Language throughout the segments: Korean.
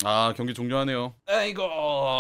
아, 경기 종료하네요. 아이고,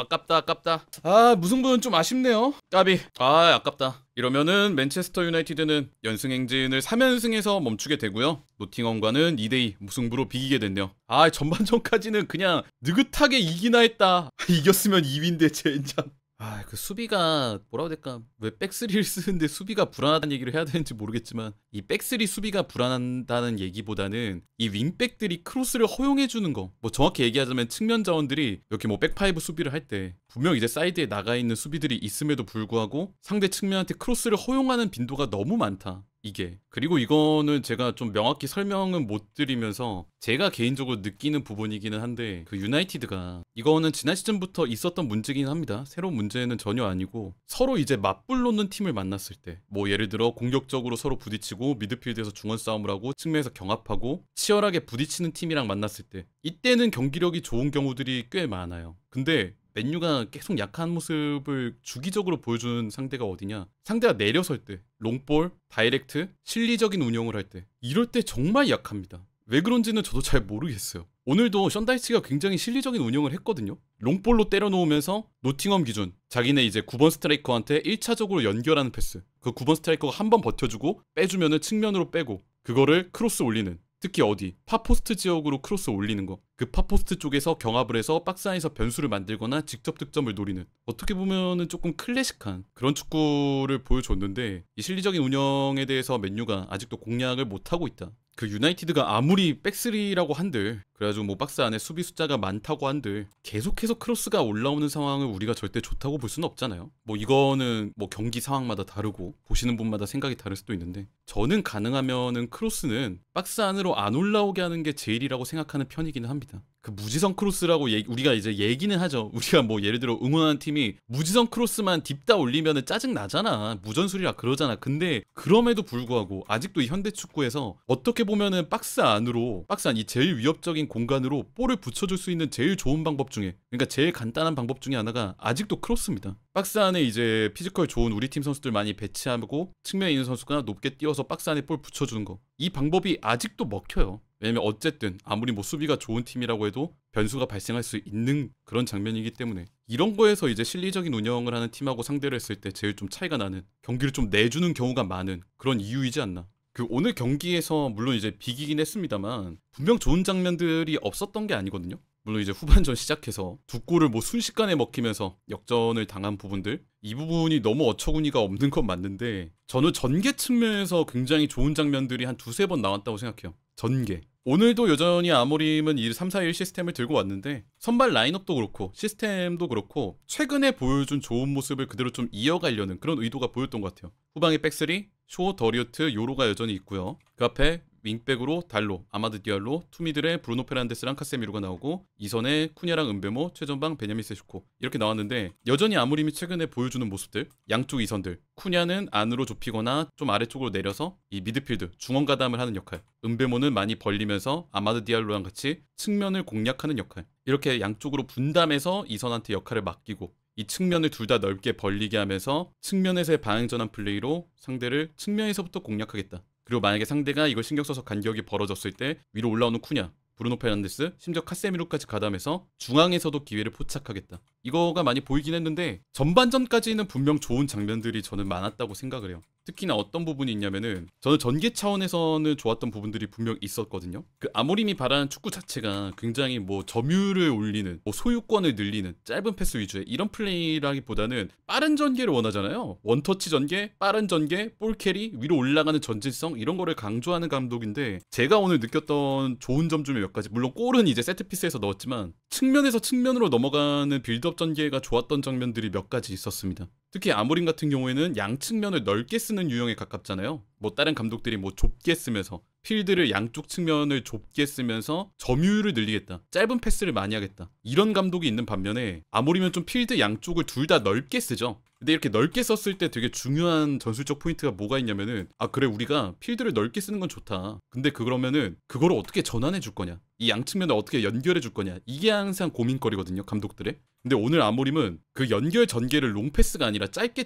아깝다. 아, 무승부는 좀 아쉽네요. 까비. 아, 아깝다. 이러면은 맨체스터 유나이티드는 연승 행진을 3연승에서 멈추게 되고요. 노팅엄과는 2대2 무승부로 비기게 됐네요. 아, 전반전까지는 그냥 느긋하게 이기나 했다. 이겼으면 2위인데 젠장. 아, 그 수비가 뭐라고 해야 될까? 왜 백스리를 쓰는데 수비가 불안하다는 얘기를 해야 되는지 모르겠지만 이 백스리 수비가 불안하다는 얘기보다는 이 윙백들이 크로스를 허용해 주는 거. 뭐 정확히 얘기하자면 측면 자원들이 이렇게 뭐 백파이브 수비를 할 때 분명 이제 사이드에 나가 있는 수비들이 있음에도 불구하고 상대 측면한테 크로스를 허용하는 빈도가 너무 많다. 이게. 그리고 이거는 제가 좀 명확히 설명은 못 드리면서 제가 개인적으로 느끼는 부분이기는 한데 그 유나이티드가 이거는 지난 시즌부터 있었던 문제긴 합니다. 새로운 문제는 전혀 아니고 서로 이제 맞불 놓는 팀을 만났을 때 뭐 예를 들어 공격적으로 서로 부딪히고 미드필드에서 중원 싸움을 하고 측면에서 경합하고 치열하게 부딪히는 팀이랑 만났을 때 이때는 경기력이 좋은 경우들이 꽤 많아요. 근데 맨유가 계속 약한 모습을 주기적으로 보여주는 상대가 어디냐? 상대가 내려설 때, 롱볼, 다이렉트, 실리적인 운영을 할 때 이럴 때 정말 약합니다. 왜 그런지는 저도 잘 모르겠어요. 오늘도 션다이치가 굉장히 실리적인 운영을 했거든요. 롱볼로 때려놓으면서 노팅엄 기준 자기네 이제 9번 스트라이커한테 1차적으로 연결하는 패스 그 9번 스트라이커가 한 번 버텨주고 빼주면은 측면으로 빼고 그거를 크로스 올리는 특히 어디 파포스트 지역으로 크로스 올리는 거 그 파포스트 쪽에서 경합을 해서 박스 안에서 변수를 만들거나 직접 득점을 노리는 어떻게 보면은 조금 클래식한 그런 축구를 보여줬는데 이 실리적인 운영에 대해서 맨유가 아직도 공략을 못하고 있다. 그 유나이티드가 아무리 백스리라고 한들 그래가지고 뭐 박스 안에 수비 숫자가 많다고 한들 계속해서 크로스가 올라오는 상황을 우리가 절대 좋다고 볼 수는 없잖아요. 뭐 이거는 뭐 경기 상황마다 다르고 보시는 분마다 생각이 다를 수도 있는데 저는 가능하면은 크로스는 박스 안으로 안 올라오게 하는 게 제일이라고 생각하는 편이기는 합니다. 그 무지성 크로스라고 우리가 이제 얘기는 하죠. 우리가 뭐 예를 들어 응원하는 팀이 무지성 크로스만 딥다 올리면은 짜증 나잖아. 무전술이라 그러잖아. 근데 그럼에도 불구하고 아직도 이 현대 축구에서 어떻게 보면은 박스 안으로 박스 안 이 제일 위협적인 공간으로 볼을 붙여줄 수 있는 제일 좋은 방법 중에 그러니까 제일 간단한 방법 중에 하나가 아직도 크로스입니다. 박스 안에 이제 피지컬 좋은 우리 팀 선수들 많이 배치하고 측면에 있는 선수가 높게 뛰어서 박스 안에 볼 붙여주는 거. 이 방법이 아직도 먹혀요. 왜냐면 어쨌든 아무리 뭐 수비가 좋은 팀이라고 해도 변수가 발생할 수 있는 그런 장면이기 때문에 이런 거에서 이제 실리적인 운영을 하는 팀하고 상대를 했을 때 제일 좀 차이가 나는 경기를 좀 내주는 경우가 많은 그런 이유이지 않나. 그 오늘 경기에서 물론 이제 비기긴 했습니다만 분명 좋은 장면들이 없었던 게 아니거든요. 물론 이제 후반전 시작해서 두 골을 뭐 순식간에 먹히면서 역전을 당한 부분들 이 부분이 너무 어처구니가 없는 건 맞는데 저는 전개 측면에서 굉장히 좋은 장면들이 한 두세 번 나왔다고 생각해요. 전개. 오늘도 여전히 아모림은 이 3-4-1 시스템을 들고 왔는데 선발 라인업도 그렇고 시스템도 그렇고 최근에 보여준 좋은 모습을 그대로 좀 이어가려는 그런 의도가 보였던 것 같아요. 후방에 백스리, 쇼, 더리우트, 요로가 여전히 있고요. 그 앞에 윙백으로 달로, 아마드 디알로, 투미들의 브루노 페란데스랑 카세미로가 나오고 이선에 쿠냐랑 은베모, 최전방 베냐민 세슈코 이렇게 나왔는데 여전히 아무림이 최근에 보여주는 모습들 양쪽 이선들 쿠냐는 안으로 좁히거나 좀 아래쪽으로 내려서 이 미드필드 중원 가담을 하는 역할 은베모는 많이 벌리면서 아마드 디알로랑 같이 측면을 공략하는 역할 이렇게 양쪽으로 분담해서 이선한테 역할을 맡기고 이 측면을 둘 다 넓게 벌리게 하면서 측면에서의 방향전환 플레이로 상대를 측면에서부터 공략하겠다. 그리고 만약에 상대가 이걸 신경 써서 간격이 벌어졌을 때 위로 올라오는 쿠냐, 브루노 페란데스, 심지어 카세미로까지 가담해서 중앙에서도 기회를 포착하겠다. 이거가 많이 보이긴 했는데 전반전까지는 분명 좋은 장면들이 저는 많았다고 생각을 해요. 특히나 어떤 부분이 있냐면은 저는 전개 차원에서는 좋았던 부분들이 분명 있었거든요. 그 아모림이 바라는 축구 자체가 굉장히 뭐 점유율을 올리는, 뭐 소유권을 늘리는 짧은 패스 위주의 이런 플레이라기보다는 빠른 전개를 원하잖아요. 원터치 전개, 빠른 전개, 볼 캐리, 위로 올라가는 전진성 이런 거를 강조하는 감독인데 제가 오늘 느꼈던 좋은 점 중에 몇 가지 물론 골은 이제 세트피스에서 넣었지만 측면에서 측면으로 넘어가는 빌드업 전개가 좋았던 장면들이 몇 가지 있었습니다. 특히 아모림 같은 경우에는 양측면을 넓게 쓰는 유형에 가깝잖아요. 뭐 다른 감독들이 뭐 좁게 쓰면서 필드를 양쪽 측면을 좁게 쓰면서 점유율을 늘리겠다. 짧은 패스를 많이 하겠다. 이런 감독이 있는 반면에 아모림은 좀 필드 양쪽을 둘 다 넓게 쓰죠. 근데 이렇게 넓게 썼을 때 되게 중요한 전술적 포인트가 뭐가 있냐면은 아 그래 우리가 필드를 넓게 쓰는 건 좋다. 근데 그러면은 그거를 어떻게 전환해 줄 거냐. 이 양측면을 어떻게 연결해 줄 거냐. 이게 항상 고민거리거든요. 감독들의. 근데 오늘 아모림은 그 연결 전개를 롱패스가 아니라 짧게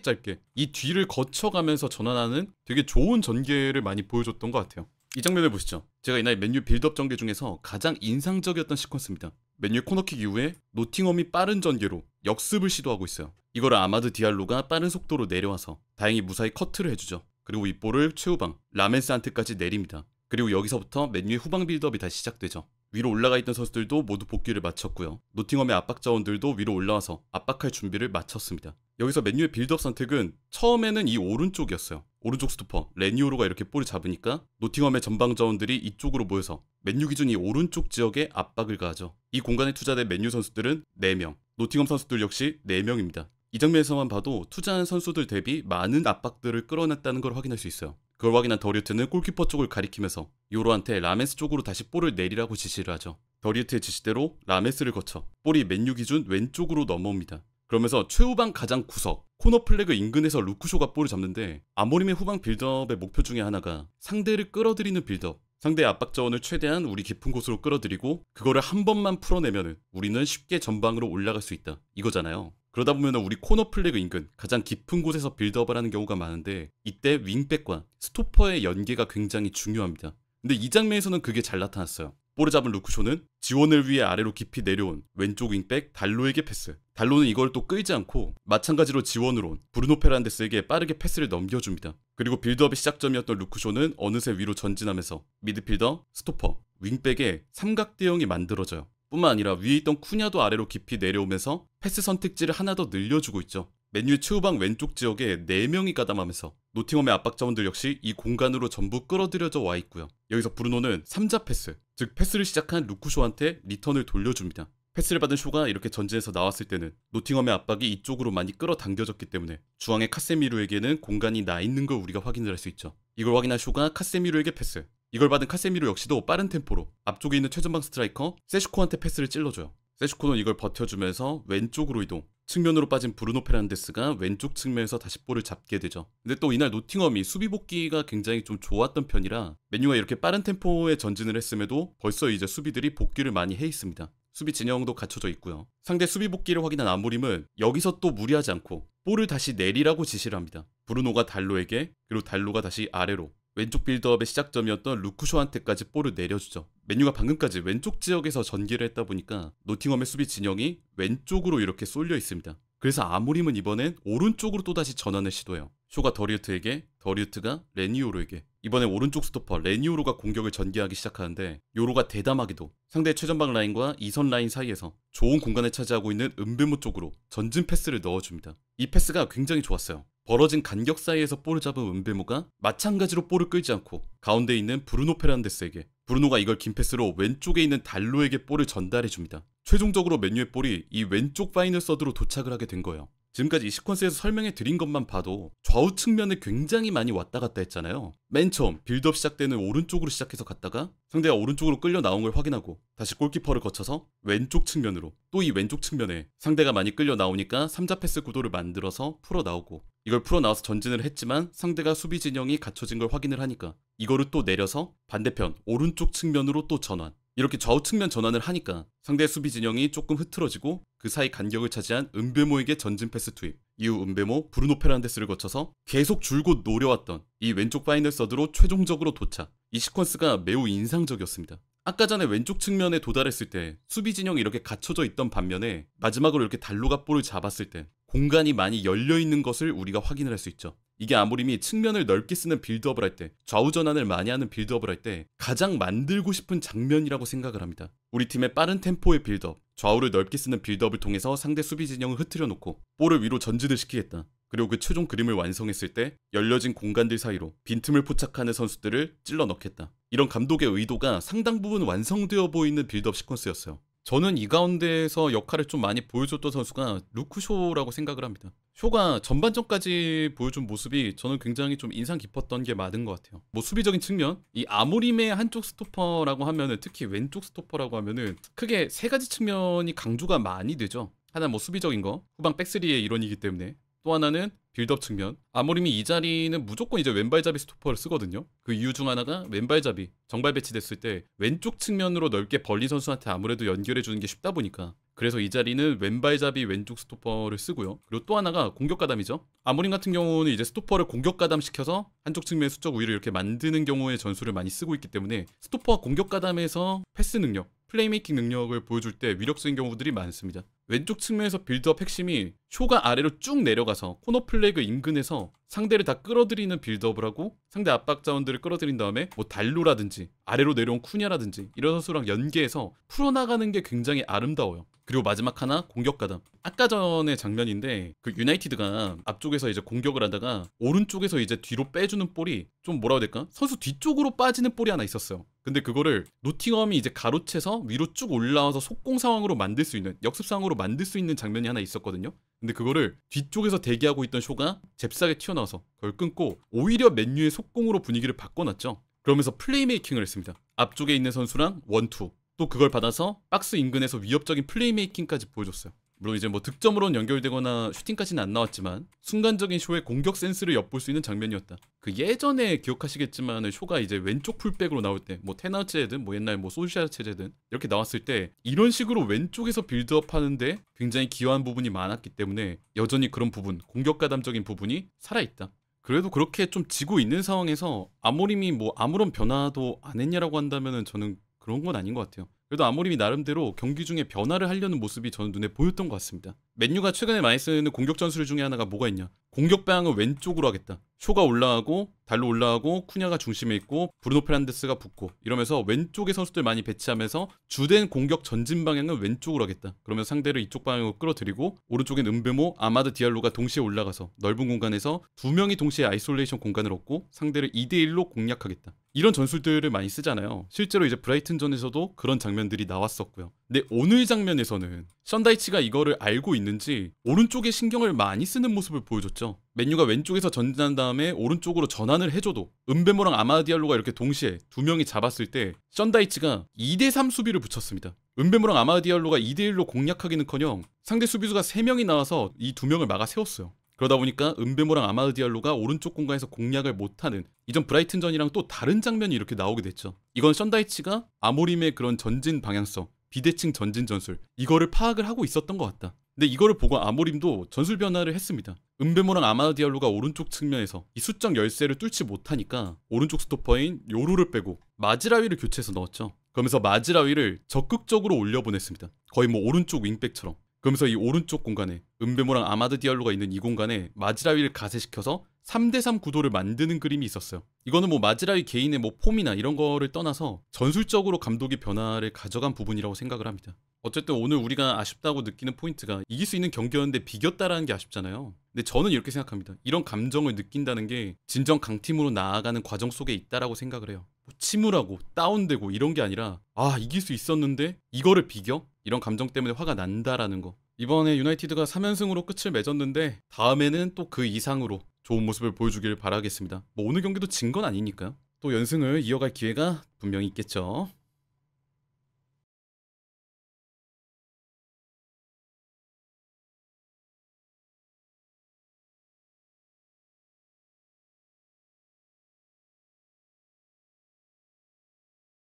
이 뒤를 거쳐가면서 전환하는 되게 좋은 전개를 많이 보여줬던 것 같아요. 이 장면을 보시죠. 제가 이날 맨유 빌드업 전개 중에서 가장 인상적이었던 시퀀스입니다. 맨유의 코너킥 이후에 노팅엄이 빠른 전개로 역습을 시도하고 있어요. 이걸 아마드 디알로가 빠른 속도로 내려와서 다행히 무사히 커트를 해주죠. 그리고 이 볼을 최후방 라멘스한테까지 내립니다. 그리고 여기서부터 맨유의 후방 빌드업이 다시 시작되죠. 위로 올라가 있던 선수들도 모두 복귀를 마쳤고요. 노팅엄의 압박 자원들도 위로 올라와서 압박할 준비를 마쳤습니다. 여기서 맨유의 빌드업 선택은 처음에는 이 오른쪽이었어요. 오른쪽 스토퍼 레니오로가 이렇게 볼을 잡으니까 노팅엄의 전방 자원들이 이쪽으로 모여서 맨유 기준 이 오른쪽 지역에 압박을 가하죠. 이 공간에 투자된 맨유 선수들은 4명, 노팅엄 선수들 역시 4명입니다. 이 장면에서만 봐도 투자한 선수들 대비 많은 압박들을 끌어냈다는 걸 확인할 수 있어요. 그걸 확인한 더리우트는 골키퍼 쪽을 가리키면서 요로한테 라멘스 쪽으로 다시 볼을 내리라고 지시를 하죠. 더리우트의 지시대로 라멘스를 거쳐 볼이 맨유 기준 왼쪽으로 넘어옵니다. 그러면서 최후방 가장 구석 코너 플래그 인근에서 루크쇼가 볼을 잡는데 아모림의 후방 빌드업의 목표 중에 하나가 상대를 끌어들이는 빌드업, 상대의 압박 자원을 최대한 우리 깊은 곳으로 끌어들이고 그거를 한 번만 풀어내면 우리는 쉽게 전방으로 올라갈 수 있다 이거잖아요. 그러다 보면 우리 코너 플래그 인근 가장 깊은 곳에서 빌드업을 하는 경우가 많은데 이때 윙백과 스토퍼의 연계가 굉장히 중요합니다. 근데 이 장면에서는 그게 잘 나타났어요. 볼을 잡은 루크쇼는 지원을 위해 아래로 깊이 내려온 왼쪽 윙백 달로에게 패스. 달로는 이걸 또 끌지 않고 마찬가지로 지원으로 온 브루노 페란데스에게 빠르게 패스를 넘겨줍니다. 그리고 빌드업의 시작점이었던 루크쇼는 어느새 위로 전진하면서 미드필더, 스토퍼, 윙백의 삼각대형이 만들어져요. 뿐만 아니라 위에 있던 쿠냐도 아래로 깊이 내려오면서 패스 선택지를 하나 더 늘려주고 있죠. 맨유의 최후방 왼쪽 지역에 4명이 가담하면서 노팅엄의 압박 자원들 역시 이 공간으로 전부 끌어들여져 와 있고요. 여기서 브루노는 3자 패스, 즉 패스를 시작한 루크쇼한테 리턴을 돌려줍니다. 패스를 받은 쇼가 이렇게 전진해서 나왔을 때는 노팅엄의 압박이 이쪽으로 많이 끌어당겨졌기 때문에 중앙의 카세미루에게는 공간이 나 있는 걸 우리가 확인을 할 수 있죠. 이걸 확인한 쇼가 카세미루에게 패스. 이걸 받은 카세미루 역시도 빠른 템포로 앞쪽에 있는 최전방 스트라이커 세슈코한테 패스를 찔러줘요. 세슈코는 이걸 버텨주면서 왼쪽으로 이동. 측면으로 빠진 브루노 페란데스가 왼쪽 측면에서 다시 볼을 잡게 되죠. 근데 또 이날 노팅엄이 수비 복귀가 굉장히 좀 좋았던 편이라 맨유가 이렇게 빠른 템포의 전진을 했음에도 벌써 이제 수비들이 복귀를 많이 해 있습니다. 수비 진영도 갖춰져 있고요. 상대 수비 복귀를 확인한 아모림은 여기서 또 무리하지 않고 볼을 다시 내리라고 지시를 합니다. 브루노가 달로에게, 그리고 달로가 다시 아래로 왼쪽 빌드업의 시작점이었던 루크쇼한테까지 볼을 내려주죠. 맨유가 방금까지 왼쪽 지역에서 전개를 했다 보니까 노팅엄의 수비 진영이 왼쪽으로 이렇게 쏠려 있습니다. 그래서 아모림은 이번엔 오른쪽으로 또다시 전환을 시도해요. 쇼가 더리우트에게, 더리우트가 레니오로에게. 이번엔 오른쪽 스토퍼 레니오로가 공격을 전개하기 시작하는데 요로가 대담하게도 상대 최전방 라인과 2선 라인 사이에서 좋은 공간을 차지하고 있는 은베모 쪽으로 전진 패스를 넣어줍니다. 이 패스가 굉장히 좋았어요. 벌어진 간격 사이에서 볼을 잡은 은베모가 마찬가지로 볼을 끌지 않고 가운데 있는 브루노 페란데스에게, 브루노가 이걸 긴 패스로 왼쪽에 있는 달로에게 볼을 전달해줍니다. 최종적으로 맨유의 볼이 이 왼쪽 파이널 서드로 도착을 하게 된 거예요. 지금까지 이 시퀀스에서 설명해 드린 것만 봐도 좌우 측면에 굉장히 많이 왔다 갔다 했잖아요. 맨 처음 빌드업 시작되는 오른쪽으로 시작해서 갔다가 상대가 오른쪽으로 끌려 나온 걸 확인하고 다시 골키퍼를 거쳐서 왼쪽 측면으로, 또 이 왼쪽 측면에 상대가 많이 끌려 나오니까 3자 패스 구도를 만들어서 풀어 나오고, 이걸 풀어 나와서 전진을 했지만 상대가 수비 진영이 갖춰진 걸 확인을 하니까 이거를 또 내려서 반대편 오른쪽 측면으로 또 전환. 이렇게 좌우 측면 전환을 하니까 상대 수비 진영이 조금 흐트러지고 그 사이 간격을 차지한 은베모에게 전진 패스 투입. 이후 은베모, 브루노 페란데스를 거쳐서 계속 줄곧 노려왔던 이 왼쪽 파이널 서드로 최종적으로 도착. 이 시퀀스가 매우 인상적이었습니다. 아까 전에 왼쪽 측면에 도달했을 때 수비 진영이 이렇게 갖춰져 있던 반면에 마지막으로 이렇게 달로가 볼을 잡았을 때 공간이 많이 열려있는 것을 우리가 확인을 할 수 있죠. 이게 아모림이 측면을 넓게 쓰는 빌드업을 할 때, 좌우 전환을 많이 하는 빌드업을 할 때 가장 만들고 싶은 장면이라고 생각을 합니다. 우리 팀의 빠른 템포의 빌드업, 좌우를 넓게 쓰는 빌드업을 통해서 상대 수비 진영을 흐트려 놓고 볼을 위로 전진을 시키겠다. 그리고 그 최종 그림을 완성했을 때 열려진 공간들 사이로 빈틈을 포착하는 선수들을 찔러 넣겠다. 이런 감독의 의도가 상당 부분 완성되어 보이는 빌드업 시퀀스였어요. 저는 이 가운데에서 역할을 좀 많이 보여줬던 선수가 루크쇼라고 생각을 합니다. 쇼가 전반전까지 보여준 모습이 저는 굉장히 좀 인상 깊었던 게 맞은 것 같아요. 뭐 수비적인 측면, 이 아모림의 한쪽 스토퍼라고 하면은, 특히 왼쪽 스토퍼라고 하면은 크게 세 가지 측면이 강조가 많이 되죠. 하나 뭐 수비적인 거, 후방 백스리의 일원이기 때문에. 또 하나는 빌드업 측면. 아모림이 이 자리는 무조건 이제 왼발잡이 스토퍼를 쓰거든요. 그 이유 중 하나가 왼발잡이 정발 배치됐을 때 왼쪽 측면으로 넓게 벌린 선수한테 아무래도 연결해 주는 게 쉽다 보니까, 그래서 이 자리는 왼발잡이 왼쪽 스토퍼를 쓰고요. 그리고 또 하나가 공격 가담이죠. 아모림 같은 경우는 이제 스토퍼를 공격 가담시켜서 한쪽 측면의 수적 우위를 이렇게 만드는 경우에 전술을 많이 쓰고 있기 때문에 스토퍼와 공격 가담에서 패스 능력, 플레이메이킹 능력을 보여줄 때 위력적인 경우들이 많습니다. 왼쪽 측면에서 빌드업 핵심이 쇼가 아래로 쭉 내려가서 코너 플래그 인근에서 상대를 다 끌어들이는 빌드업을 하고 상대 압박 자원들을 끌어들인 다음에 뭐 달로라든지 아래로 내려온 쿠냐라든지 이런 선수랑 연계해서 풀어나가는 게 굉장히 아름다워요. 그리고 마지막 하나 공격 가담. 아까 전의 장면인데 그 유나이티드가 앞쪽에서 이제 공격을 하다가 오른쪽에서 이제 뒤로 빼주는 볼이 좀 뭐라고 해야 될까? 선수 뒤쪽으로 빠지는 볼이 하나 있었어요. 근데 그거를 노팅엄이 이제 가로채서 위로 쭉 올라와서 속공 상황으로 만들 수 있는 역습 상황으로 만들 수 있는 장면이 하나 있었거든요. 근데 그거를 뒤쪽에서 대기하고 있던 쇼가 잽싸게 튀어나와서 그걸 끊고 오히려 맨유의 속공으로 분위기를 바꿔놨죠. 그러면서 플레이메이킹을 했습니다. 앞쪽에 있는 선수랑 원투 또 그걸 받아서 박스 인근에서 위협적인 플레이메이킹까지 보여줬어요. 물론 이제 뭐 득점으로는 연결되거나 슈팅까지는 안 나왔지만 순간적인 쇼의 공격 센스를 엿볼 수 있는 장면이었다. 그 예전에 기억하시겠지만 쇼가 이제 왼쪽 풀백으로 나올 때 뭐 테너 체제든 뭐 옛날 뭐 소시아 체제든 이렇게 나왔을 때 이런 식으로 왼쪽에서 빌드업 하는데 굉장히 기여한 부분이 많았기 때문에 여전히 그런 부분 공격 가담적인 부분이 살아있다. 그래도 그렇게 좀 지고 있는 상황에서 아모림이 뭐 아무런 변화도 안 했냐라고 한다면은 저는 그런 건 아닌 것 같아요. 그래도 아모림이 나름대로 경기 중에 변화를 하려는 모습이 저는 눈에 보였던 것 같습니다. 맨유가 최근에 많이 쓰는 공격 전술 중에 하나가 뭐가 있냐? 공격 방향을 왼쪽으로 하겠다. 쇼가 올라가고 달로 올라가고 쿠냐가 중심에 있고 브루노 페란데스가 붙고 이러면서 왼쪽에 선수들 많이 배치하면서 주된 공격 전진 방향을 왼쪽으로 하겠다. 그러면 상대를 이쪽 방향으로 끌어들이고 오른쪽엔 은베모, 아마드 디알로가 동시에 올라가서 넓은 공간에서 두 명이 동시에 아이솔레이션 공간을 얻고 상대를 2대1로 공략하겠다. 이런 전술들을 많이 쓰잖아요. 실제로 이제 브라이튼전에서도 그런 장면들이 나왔었고요. 근데 오늘 장면에서는 션다이치가 이거를 알고 있는지 오른쪽에 신경을 많이 쓰는 모습을 보여줬죠. 맨유가 왼쪽에서 전진한 다음에 오른쪽으로 전환을 해줘도 은베모랑 아마드 디알로가 이렇게 동시에 두 명이 잡았을 때 션다이치가 2대3 수비를 붙였습니다. 은베모랑 아마드 디알로가 2대1로 공략하기는커녕 상대 수비수가 3명이 나와서 이 두 명을 막아 세웠어요. 그러다 보니까 은베모랑 아마드 디알로가 오른쪽 공간에서 공략을 못하는 이전 브라이튼전이랑 또 다른 장면이 이렇게 나오게 됐죠. 이건 션다이치가 아모림의 그런 전진 방향성, 비대칭 전진 전술 이거를 파악을 하고 있었던 것 같다. 근데 이거를 보고 아모림도 전술 변화를 했습니다. 은베모랑 아마드 디알로가 오른쪽 측면에서 이 수적 열세를 뚫지 못하니까 오른쪽 스토퍼인 요루를 빼고 마즈라위를 교체해서 넣었죠. 그러면서 마즈라위를 적극적으로 올려보냈습니다. 거의 뭐 오른쪽 윙백처럼. 그러면서 이 오른쪽 공간에 은베모랑 아마드 디알로가 있는 이 공간에 마즈라위를 가세시켜서 3대3 구도를 만드는 그림이 있었어요. 이거는 뭐 마즈라위 개인의 뭐 폼이나 이런 거를 떠나서 전술적으로 감독이 변화를 가져간 부분이라고 생각을 합니다. 어쨌든 오늘 우리가 아쉽다고 느끼는 포인트가 이길 수 있는 경기였는데 비겼다라는 게 아쉽잖아요. 근데 저는 이렇게 생각합니다. 이런 감정을 느낀다는 게 진정 강팀으로 나아가는 과정 속에 있다라고 생각을 해요. 뭐 침울하고 다운되고 이런 게 아니라 아 이길 수 있었는데 이거를 비겨? 이런 감정 때문에 화가 난다라는 거. 이번에 유나이티드가 3연승으로 끝을 맺었는데 다음에는 또 그 이상으로 좋은 모습을 보여주길 바라겠습니다. 뭐 오늘 경기도 진 건 아니니까요. 또 연승을 이어갈 기회가 분명히 있겠죠.